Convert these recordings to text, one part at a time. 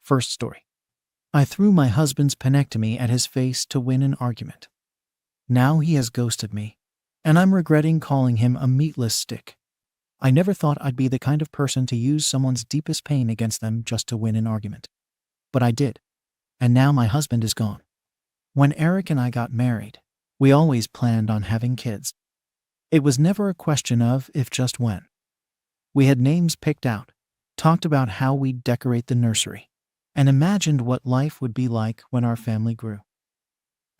First story. I threw my husband's penectomy at his face to win an argument. Now he has ghosted me, and I'm regretting calling him a meatless stick. I never thought I'd be the kind of person to use someone's deepest pain against them just to win an argument. But I did. And now my husband is gone. When Eric and I got married, we always planned on having kids. It was never a question of if, just when. We had names picked out, talked about how we'd decorate the nursery, and imagined what life would be like when our family grew.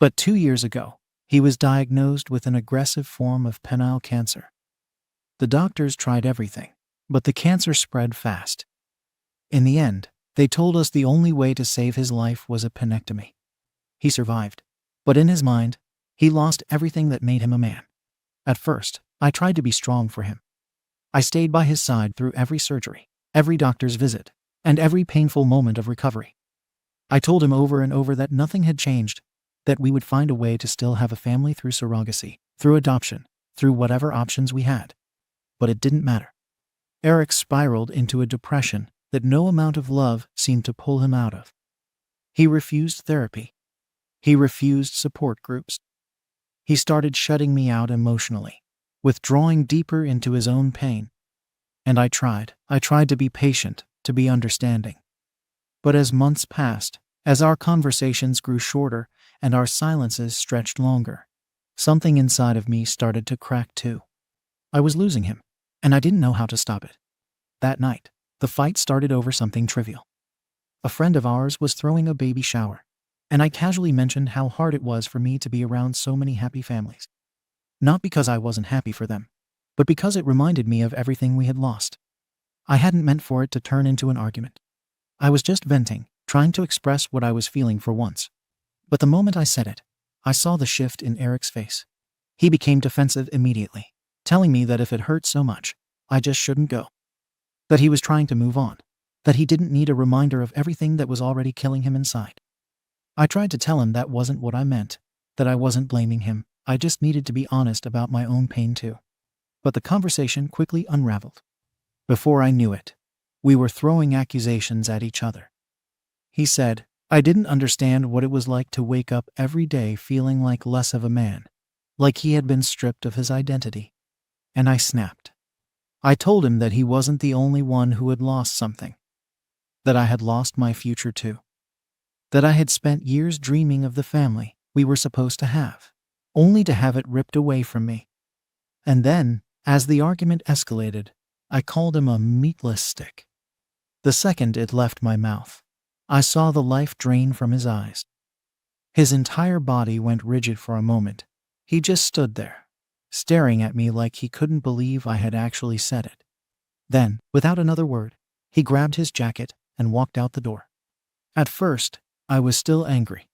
But 2 years ago, he was diagnosed with an aggressive form of penile cancer. The doctors tried everything, but the cancer spread fast. In the end, they told us the only way to save his life was a penectomy. He survived, but in his mind, he lost everything that made him a man. At first, I tried to be strong for him. I stayed by his side through every surgery, every doctor's visit, and every painful moment of recovery. I told him over and over that nothing had changed, that we would find a way to still have a family through surrogacy, through adoption, through whatever options we had. But it didn't matter. Eric spiraled into a depression that no amount of love seemed to pull him out of. He refused therapy. He refused support groups. He started shutting me out emotionally, withdrawing deeper into his own pain. And I tried to be patient, to be understanding. But as months passed, as our conversations grew shorter and our silences stretched longer, something inside of me started to crack too. I was losing him, and I didn't know how to stop it. That night, the fight started over something trivial. A friend of ours was throwing a baby shower, and I casually mentioned how hard it was for me to be around so many happy families. Not because I wasn't happy for them, but because it reminded me of everything we had lost. I hadn't meant for it to turn into an argument. I was just venting, trying to express what I was feeling for once. But the moment I said it, I saw the shift in Eric's face. He became defensive immediately, telling me that if it hurt so much, I just shouldn't go. That he was trying to move on. That he didn't need a reminder of everything that was already killing him inside. I tried to tell him that wasn't what I meant, that I wasn't blaming him, I just needed to be honest about my own pain too. But the conversation quickly unraveled. Before I knew it, we were throwing accusations at each other. He said, I didn't understand what it was like to wake up every day feeling like less of a man, like he had been stripped of his identity. And I snapped. I told him that he wasn't the only one who had lost something. That I had lost my future too. That I had spent years dreaming of the family we were supposed to have, only to have it ripped away from me. And then, as the argument escalated, I called him a meatless stick. The second it left my mouth, I saw the life drain from his eyes. His entire body went rigid for a moment. He just stood there, staring at me like he couldn't believe I had actually said it. Then, without another word, he grabbed his jacket and walked out the door. At first, I was still angry.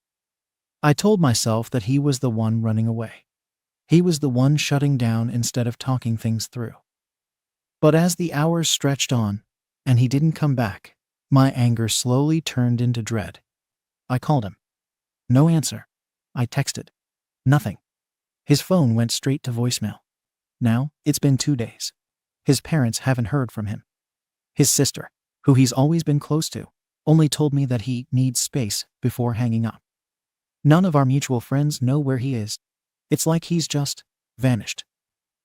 I told myself that he was the one running away. He was the one shutting down instead of talking things through. But as the hours stretched on, and he didn't come back, my anger slowly turned into dread. I called him. No answer. I texted. Nothing. His phone went straight to voicemail. Now, it's been 2 days. His parents haven't heard from him. His sister, who he's always been close to, only told me that he needs space before hanging up. None of our mutual friends know where he is. It's like he's just vanished.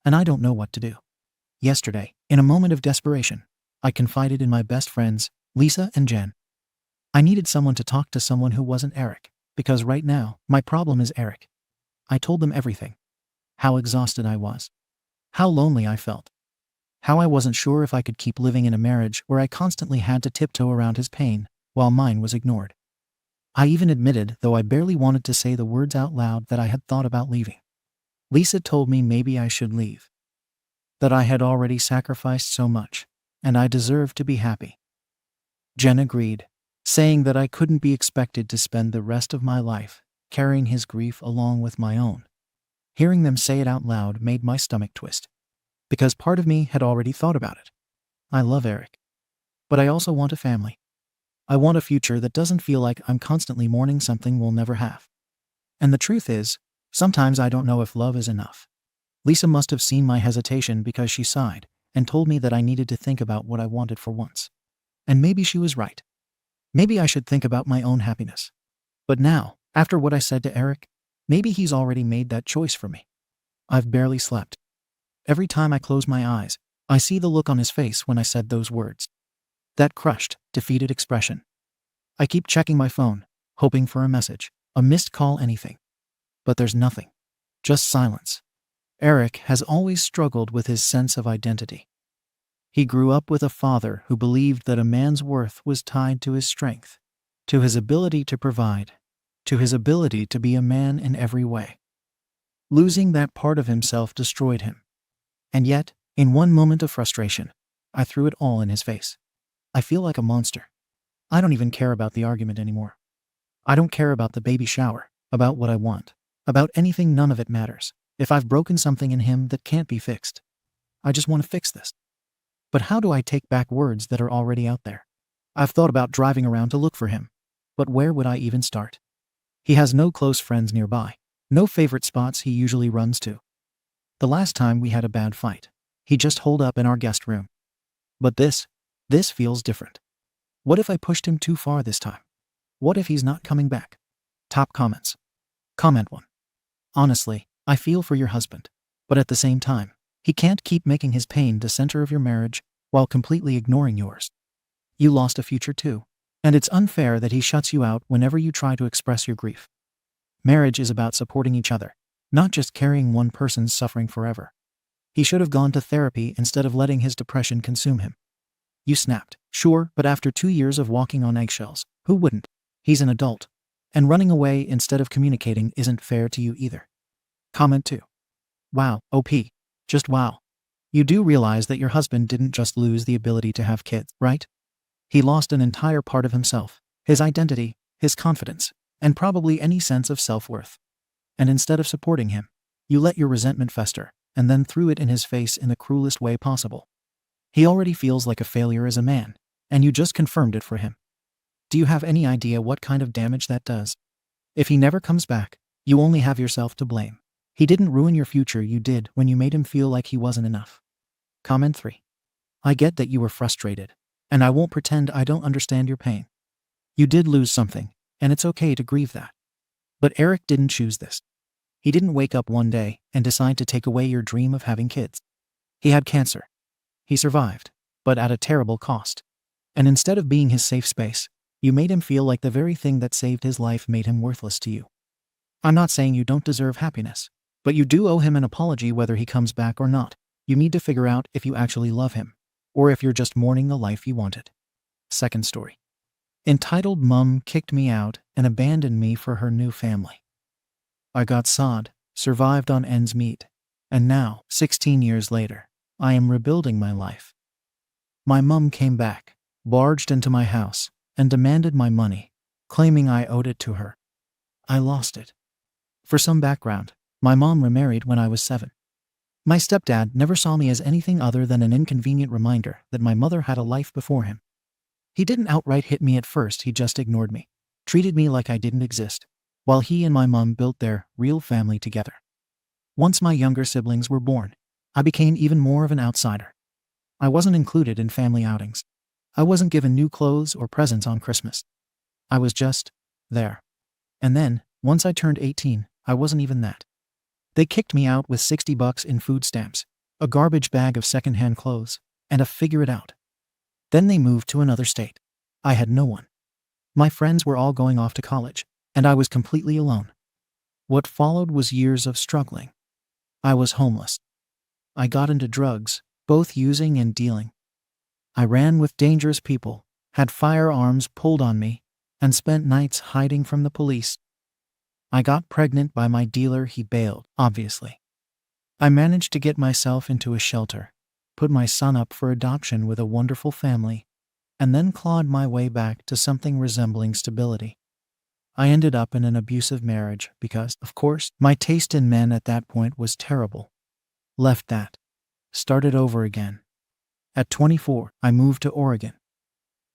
And I don't know what to do. Yesterday, in a moment of desperation, I confided in my best friends, Lisa and Jen. I needed someone to talk to, someone who wasn't Eric, because right now, my problem is Eric. I told them everything. How exhausted I was. How lonely I felt. How I wasn't sure if I could keep living in a marriage where I constantly had to tiptoe around his pain, while mine was ignored. I even admitted, though I barely wanted to say the words out loud, that I had thought about leaving. Lisa told me maybe I should leave. That I had already sacrificed so much, and I deserved to be happy. Jen agreed, saying that I couldn't be expected to spend the rest of my life carrying his grief along with my own. Hearing them say it out loud made my stomach twist, because part of me had already thought about it. I love Eric, but I also want a family. I want a future that doesn't feel like I'm constantly mourning something we'll never have. And the truth is, sometimes I don't know if love is enough. Lisa must have seen my hesitation because she sighed and told me that I needed to think about what I wanted for once. And maybe she was right. Maybe I should think about my own happiness. But now, after what I said to Eric, maybe he's already made that choice for me. I've barely slept. Every time I close my eyes, I see the look on his face when I said those words. That crushed, defeated expression. I keep checking my phone, hoping for a message, a missed call, anything. But there's nothing. Just silence. Eric has always struggled with his sense of identity. He grew up with a father who believed that a man's worth was tied to his strength, to his ability to provide, to his ability to be a man in every way. Losing that part of himself destroyed him. And yet, in one moment of frustration, I threw it all in his face. I feel like a monster. I don't even care about the argument anymore. I don't care about the baby shower, about what I want, about anything. None of it matters. If I've broken something in him that can't be fixed, I just want to fix this. But how do I take back words that are already out there? I've thought about driving around to look for him, but where would I even start? He has no close friends nearby, no favorite spots he usually runs to. The last time we had a bad fight, he just holed up in our guest room. But this feels different. What if I pushed him too far this time? What if he's not coming back? Top comments. Comment 1. Honestly, I feel for your husband, but at the same time, he can't keep making his pain the center of your marriage while completely ignoring yours. You lost a future too, and it's unfair that he shuts you out whenever you try to express your grief. Marriage is about supporting each other, not just carrying one person's suffering forever. He should have gone to therapy instead of letting his depression consume him. You snapped, sure, but after 2 years of walking on eggshells, who wouldn't? He's an adult. And running away instead of communicating isn't fair to you either. Comment 2. Wow, OP. Just wow. You do realize that your husband didn't just lose the ability to have kids, right? He lost an entire part of himself, his identity, his confidence, and probably any sense of self-worth. And instead of supporting him, you let your resentment fester, and then threw it in his face in the cruelest way possible. He already feels like a failure as a man, and you just confirmed it for him. Do you have any idea what kind of damage that does? If he never comes back, you only have yourself to blame. He didn't ruin your future, you did when you made him feel like he wasn't enough. Comment 3. I get that you were frustrated, and I won't pretend I don't understand your pain. You did lose something, and it's okay to grieve that. But Eric didn't choose this. He didn't wake up one day and decide to take away your dream of having kids. He had cancer. He survived, but at a terrible cost. And instead of being his safe space, you made him feel like the very thing that saved his life made him worthless to you. I'm not saying you don't deserve happiness, but you do owe him an apology whether he comes back or not. You need to figure out if you actually love him, or if you're just mourning the life you wanted. Second story. Entitled Mum Kicked Me Out and Abandoned Me for Her New Family. I got sod, survived on ends meet, and now, 16 years later, I am rebuilding my life. My mum came back, barged into my house, and demanded my money, claiming I owed it to her. I lost it. For some background, my mom remarried when I was 7. My stepdad never saw me as anything other than an inconvenient reminder that my mother had a life before him. He didn't outright hit me at first, he just ignored me, treated me like I didn't exist, while he and my mom built their real family together. Once my younger siblings were born, I became even more of an outsider. I wasn't included in family outings. I wasn't given new clothes or presents on Christmas. I was just there. And then, once I turned 18, I wasn't even that. They kicked me out with $60 in food stamps, a garbage bag of secondhand clothes, and a figure it out. Then they moved to another state. I had no one. My friends were all going off to college, and I was completely alone. What followed was years of struggling. I was homeless. I got into drugs, both using and dealing. I ran with dangerous people, had firearms pulled on me, and spent nights hiding from the police. I got pregnant by my dealer, he bailed, obviously. I managed to get myself into a shelter, put my son up for adoption with a wonderful family, and then clawed my way back to something resembling stability. I ended up in an abusive marriage because, of course, my taste in men at that point was terrible. Left that. Started over again. At 24, I moved to Oregon.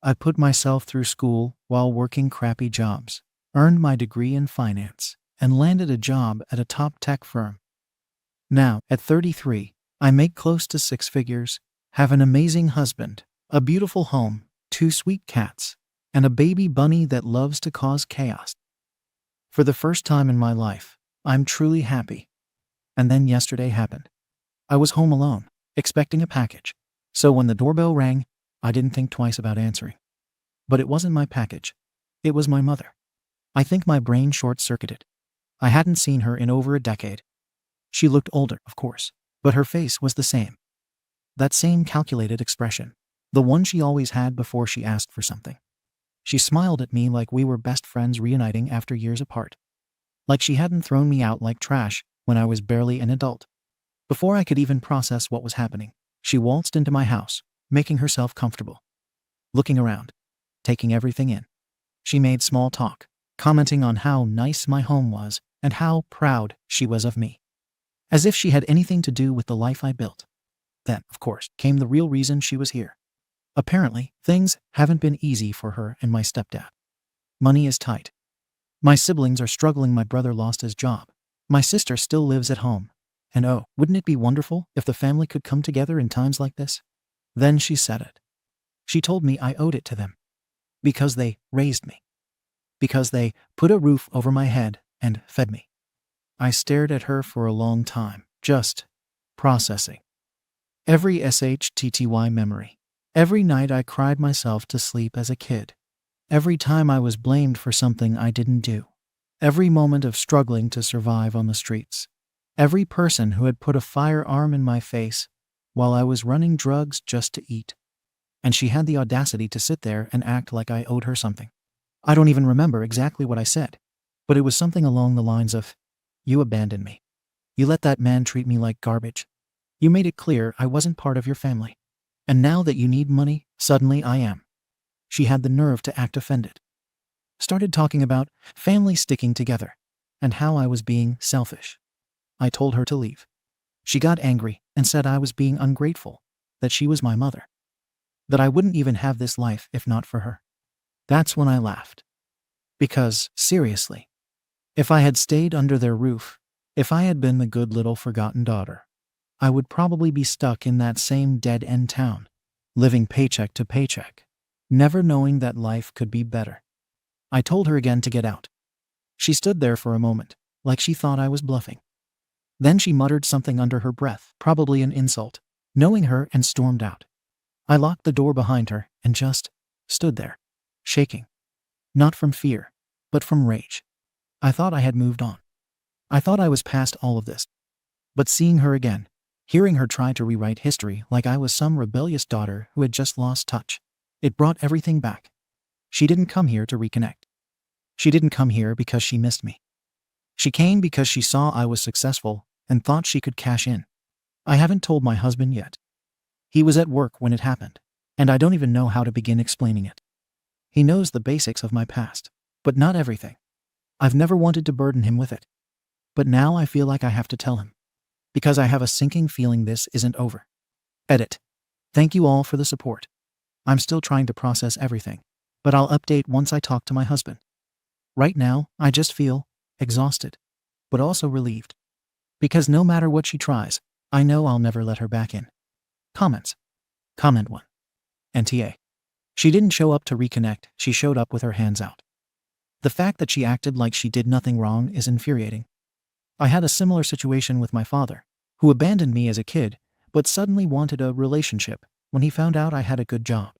I put myself through school while working crappy jobs, earned my degree in finance, and landed a job at a top tech firm. Now, at 33, I make close to 6 figures, have an amazing husband, a beautiful home, 2 sweet cats, and a baby bunny that loves to cause chaos. For the first time in my life, I'm truly happy. And then yesterday happened. I was home alone, expecting a package. So when the doorbell rang, I didn't think twice about answering. But it wasn't my package. It was my mother. I think my brain short-circuited. I hadn't seen her in over a decade. She looked older, of course, but her face was the same. That same calculated expression, the one she always had before she asked for something. She smiled at me like we were best friends reuniting after years apart. Like she hadn't thrown me out like trash when I was barely an adult. Before I could even process what was happening, she waltzed into my house, making herself comfortable. Looking around, taking everything in. She made small talk, commenting on how nice my home was and how proud she was of me. As if she had anything to do with the life I built. Then, of course, came the real reason she was here. Apparently, things haven't been easy for her and my stepdad. Money is tight. My siblings are struggling. My brother lost his job. My sister still lives at home. And oh, wouldn't it be wonderful if the family could come together in times like this? Then she said it. She told me I owed it to them. Because they raised me. Because they put a roof over my head and fed me. I stared at her for a long time, just processing. Every SHTTY memory. Every night I cried myself to sleep as a kid. Every time I was blamed for something I didn't do. Every moment of struggling to survive on the streets. Every person who had put a firearm in my face while I was running drugs just to eat. And she had the audacity to sit there and act like I owed her something. I don't even remember exactly what I said, but it was something along the lines of, "You abandoned me. You let that man treat me like garbage. You made it clear I wasn't part of your family. And now that you need money, suddenly I am." She had the nerve to act offended. Started talking about family sticking together and how I was being selfish. I told her to leave. She got angry and said I was being ungrateful, that she was my mother, that I wouldn't even have this life if not for her. That's when I laughed. Because, seriously, if I had stayed under their roof, if I had been the good little forgotten daughter, I would probably be stuck in that same dead-end town, living paycheck to paycheck, never knowing that life could be better. I told her again to get out. She stood there for a moment, like she thought I was bluffing. Then she muttered something under her breath, probably an insult, knowing her, and stormed out. I locked the door behind her and just stood there, shaking. Not from fear, but from rage. I thought I had moved on. I thought I was past all of this. But seeing her again, hearing her try to rewrite history like I was some rebellious daughter who had just lost touch, it brought everything back. She didn't come here to reconnect. She didn't come here because she missed me. She came because she saw I was successful and thought she could cash in. I haven't told my husband yet. He was at work when it happened, and I don't even know how to begin explaining it. He knows the basics of my past, but not everything. I've never wanted to burden him with it. But now I feel like I have to tell him. Because I have a sinking feeling this isn't over. Edit. Thank you all for the support. I'm still trying to process everything, but I'll update once I talk to my husband. Right now, I just feel exhausted, but also relieved. Because no matter what she tries, I know I'll never let her back in. Comments. Comment 1. NTA. She didn't show up to reconnect, she showed up with her hands out. The fact that she acted like she did nothing wrong is infuriating. I had a similar situation with my father, who abandoned me as a kid, but suddenly wanted a relationship when he found out I had a good job.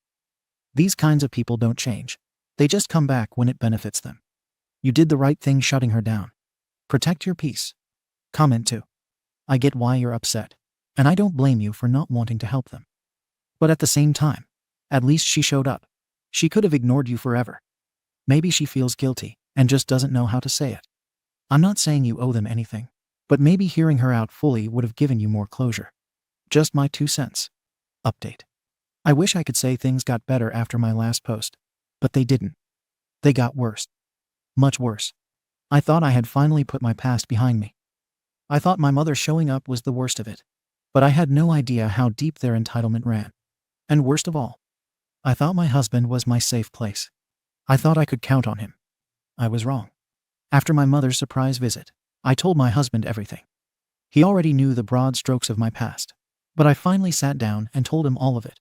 These kinds of people don't change. They just come back when it benefits them. You did the right thing shutting her down. Protect your peace. Comment 2. I get why you're upset, and I don't blame you for not wanting to help them. But at the same time, at least she showed up. She could have ignored you forever. Maybe she feels guilty and just doesn't know how to say it. I'm not saying you owe them anything, but maybe hearing her out fully would have given you more closure. Just my 2 cents. Update. I wish I could say things got better after my last post, but they didn't. They got worse. Much worse. I thought I had finally put my past behind me. I thought my mother showing up was the worst of it, but I had no idea how deep their entitlement ran. And worst of all, I thought my husband was my safe place. I thought I could count on him. I was wrong. After my mother's surprise visit, I told my husband everything. He already knew the broad strokes of my past, but I finally sat down and told him all of it.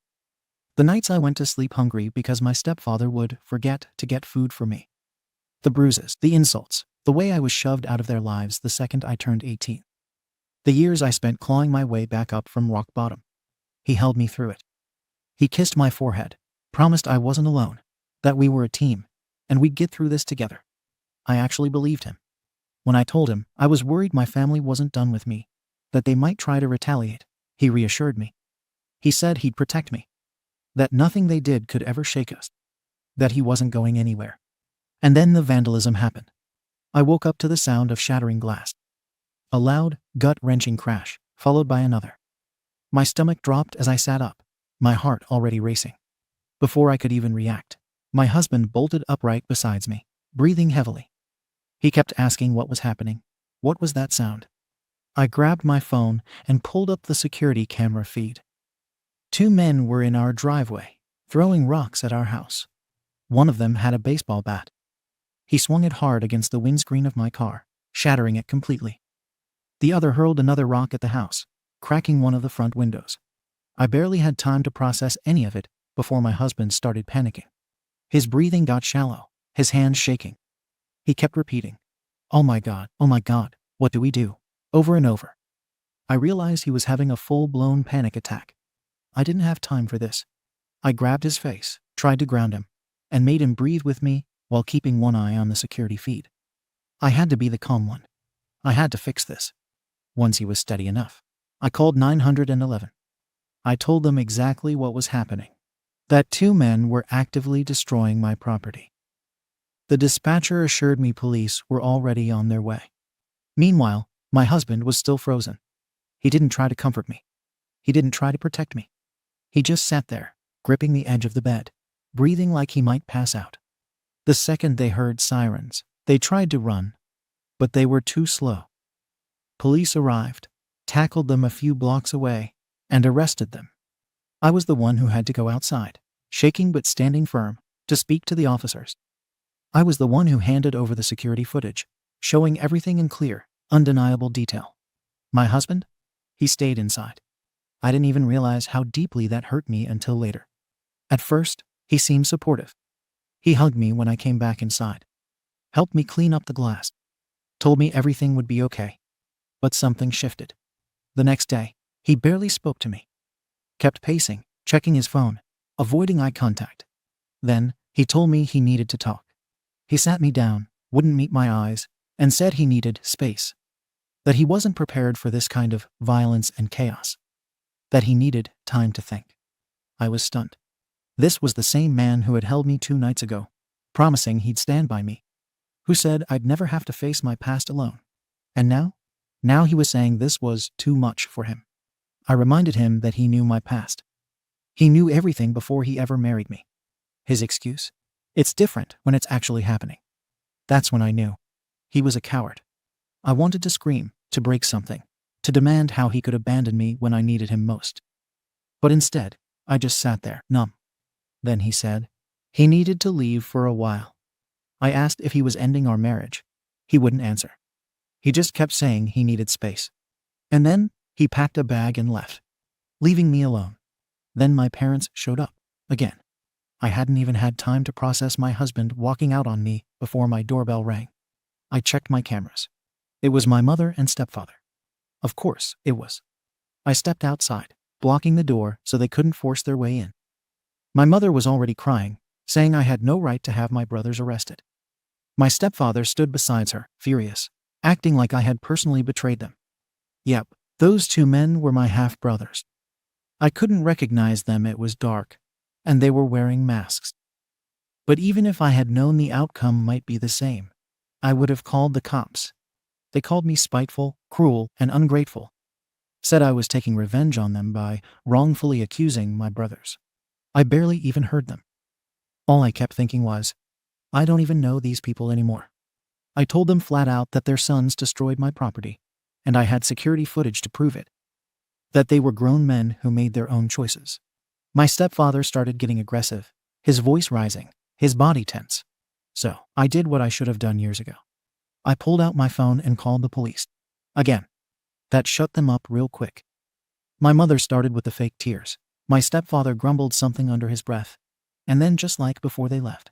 The nights I went to sleep hungry because my stepfather would forget to get food for me. The bruises, the insults, the way I was shoved out of their lives the second I turned 18. The years I spent clawing my way back up from rock bottom. He held me through it. He kissed my forehead, promised I wasn't alone, that we were a team, and we'd get through this together. I actually believed him. When I told him I was worried my family wasn't done with me, that they might try to retaliate, he reassured me. He said he'd protect me, that nothing they did could ever shake us, that he wasn't going anywhere. And then the vandalism happened. I woke up to the sound of shattering glass. A loud, gut-wrenching crash, followed by another. My stomach dropped as I sat up, my heart already racing. Before I could even react, my husband bolted upright beside me, breathing heavily. He kept asking what was happening. What was that sound? I grabbed my phone and pulled up the security camera feed. 2 men were in our driveway, throwing rocks at our house. One of them had a baseball bat. He swung it hard against the windscreen of my car, shattering it completely. The other hurled another rock at the house, cracking one of the front windows. I barely had time to process any of it before my husband started panicking. His breathing got shallow, his hands shaking. He kept repeating, oh my God, what do we do?" over and over. I realized he was having a full-blown panic attack. I didn't have time for this. I grabbed his face, tried to ground him, and made him breathe with me while keeping one eye on the security feed. I had to be the calm one. I had to fix this. Once he was steady enough, I called 911. I told them exactly what was happening. That 2 men were actively destroying my property. The dispatcher assured me police were already on their way. Meanwhile, my husband was still frozen. He didn't try to comfort me. He didn't try to protect me. He just sat there, gripping the edge of the bed, breathing like he might pass out. The second they heard sirens, they tried to run, but they were too slow. Police arrived, tackled them a few blocks away, and arrested them. I was the one who had to go outside, shaking but standing firm, to speak to the officers. I was the one who handed over the security footage, showing everything in clear, undeniable detail. My husband? He stayed inside. I didn't even realize how deeply that hurt me until later. At first, he seemed supportive. He hugged me when I came back inside, helped me clean up the glass, told me everything would be okay. But something shifted. The next day, he barely spoke to me. Kept pacing, checking his phone, avoiding eye contact. Then, he told me he needed to talk. He sat me down, wouldn't meet my eyes, and said he needed space. That he wasn't prepared for this kind of violence and chaos. That he needed time to think. I was stunned. This was the same man who had held me 2 nights ago, promising he'd stand by me, who said I'd never have to face my past alone. And now? Now he was saying this was too much for him. I reminded him that he knew my past. He knew everything before he ever married me. His excuse? It's different when it's actually happening. That's when I knew. He was a coward. I wanted to scream, to break something, to demand how he could abandon me when I needed him most. But instead, I just sat there, numb. Then he said he needed to leave for a while. I asked if he was ending our marriage. He wouldn't answer. He just kept saying he needed space. And then, he packed a bag and left, leaving me alone. Then my parents showed up, again. I hadn't even had time to process my husband walking out on me before my doorbell rang. I checked my cameras. It was my mother and stepfather. Of course, it was. I stepped outside, blocking the door so they couldn't force their way in. My mother was already crying, saying I had no right to have my brothers arrested. My stepfather stood beside her, furious, acting like I had personally betrayed them. Yep, those 2 men were my half-brothers. I couldn't recognize them, it was dark, and they were wearing masks. But even if I had known the outcome might be the same, I would have called the cops. They called me spiteful, cruel, and ungrateful. Said I was taking revenge on them by wrongfully accusing my brothers. I barely even heard them. All I kept thinking was, I don't even know these people anymore. I told them flat out that their sons destroyed my property, and I had security footage to prove it. That they were grown men who made their own choices. My stepfather started getting aggressive, his voice rising, his body tense. So, I did what I should have done years ago. I pulled out my phone and called the police. Again. That shut them up real quick. My mother started with the fake tears. My stepfather grumbled something under his breath, and then just like before they left,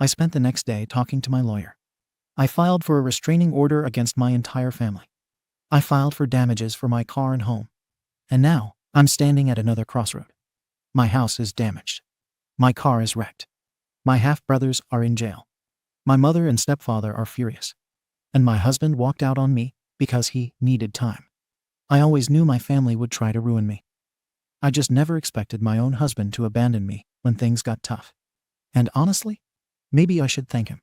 I spent the next day talking to my lawyer. I filed for a restraining order against my entire family. I filed for damages for my car and home. And now, I'm standing at another crossroad. My house is damaged. My car is wrecked. My half-brothers are in jail. My mother and stepfather are furious. And my husband walked out on me because he needed time. I always knew my family would try to ruin me. I just never expected my own husband to abandon me when things got tough. And honestly, maybe I should thank him.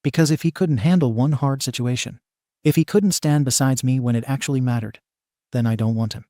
Because if he couldn't handle one hard situation, if he couldn't stand beside me when it actually mattered, then I don't want him.